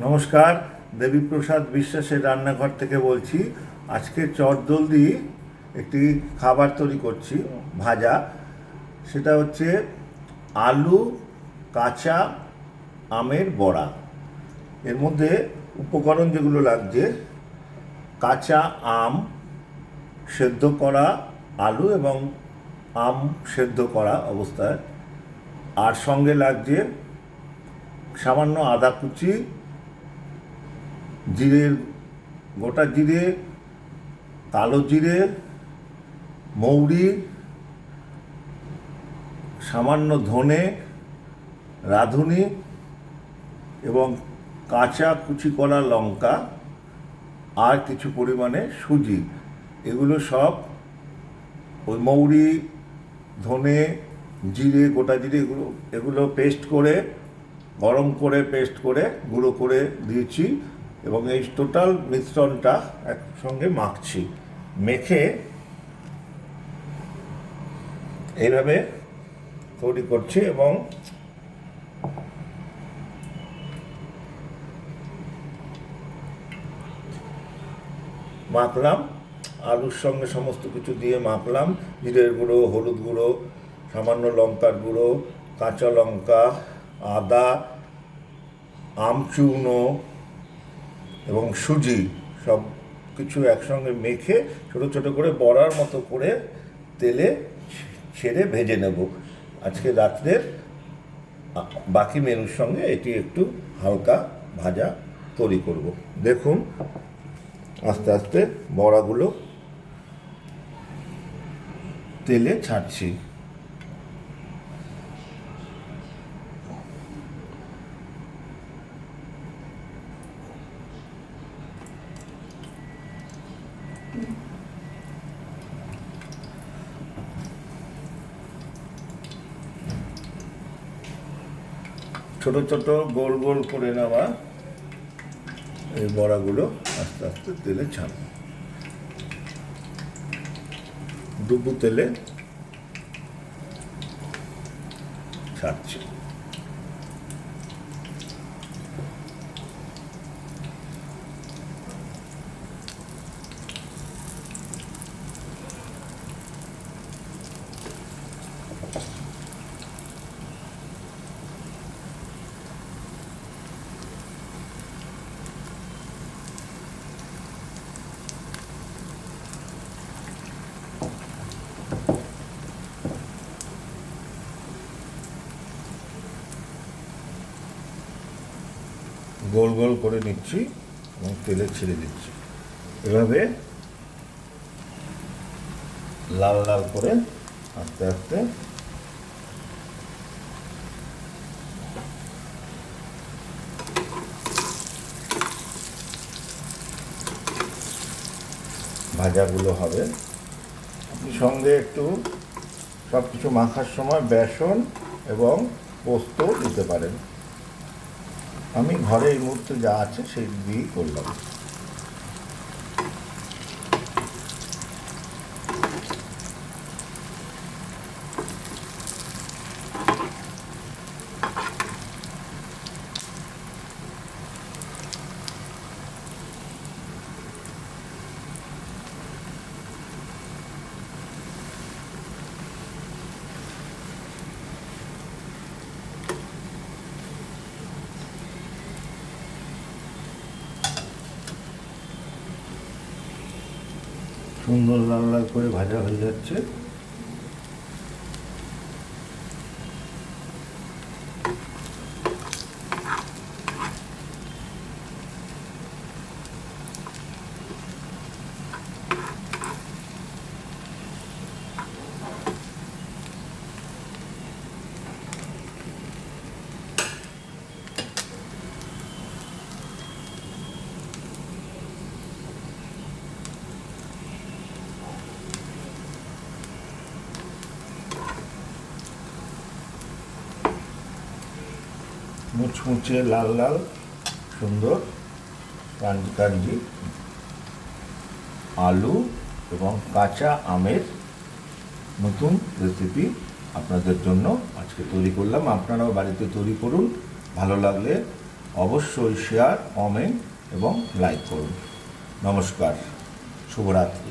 নমস্কার, দেবীপ্রসাদ বিশ্বাসের রান্নাঘর থেকে বলছি। আজকে চটজলদি একটি খাবার তৈরি করছি, ভাজা। সেটা হচ্ছে আলু কাঁচা আমের বড়া। এর মধ্যে উপকরণ যেগুলো লাগছে: কাঁচা আম সেদ্ধ করা, আলু এবং আম সেদ্ধ করা অবস্থায়, আর সঙ্গে লাগছে সামান্য আদা কুচি, জিরের গোটা জিরে, কালো জিরে, মৌরি, সামান্য ধনে, রাঁধুনি এবং কাঁচা কুচি করা লঙ্কা, আর কিছু পরিমাণে সুজি। এগুলো সব ওই মৌরি, ধনে, জিরে, গোটা জিরে, এগুলো এগুলো পেস্ট করে, গরম করে পেস্ট করে গুঁড়ো করে দিয়েছি এবং এই টোটাল মিশ্রণটা একসঙ্গে মাখছি। মেখে এইভাবে তৈরি করছি এবং মাখলাম। আলুর সঙ্গে সমস্ত কিছু দিয়ে মাখলাম। জিরের গুঁড়ো, হলুদ গুঁড়ো, সামান্য লঙ্কার গুঁড়ো, কাঁচা লঙ্কা, আদা, আমচূর্ণ এবং সুজি সব কিছু একসঙ্গে মেখে ছোটো ছোটো করে বড়ার মতো করে তেলে ছেড়ে ভেজে নেব। আজকে রাত্রের বাকি মেনুর সঙ্গে এটি একটু হালকা ভাজা তৈরি করব। দেখুন, আস্তে আস্তে বড়াগুলো তেলে ছাড়ছি। ছোট ছোট গোল গোল করে নেওয়া এই বড়াগুলো আস্তে আস্তে তেলে ছাড়ব। ডুবু তেলে ছাড়ছি। গোল গোল করে নিচ্ছি এবং তেলে ছেড়ে দিচ্ছি। এভাবে লাল লাল করে আস্তে আস্তে ভাজাগুলো হবে। আপনি সঙ্গে একটু সব কিছু মাখার সময় বেসন এবং পোস্ত দিতে পারেন। আমি ঘরে এই মুহূর্তে যা আছে সেই দিয়েই করলাম। সুন্দর লাল লাল করে ভাজা হয়ে যাচ্ছে। মুচমুচে লাল লাল সুন্দর কাঞ্জি কাঞ্জি আলু এবং কাঁচা আমের নতুন রেসিপি আপনাদের জন্য আজকে তৈরি করলাম। আপনারাও বাড়িতে তৈরি করুন। ভালো লাগলে অবশ্যই শেয়ার, কমেন্ট এবং লাইক করুন। নমস্কার, শুভরাত্রি।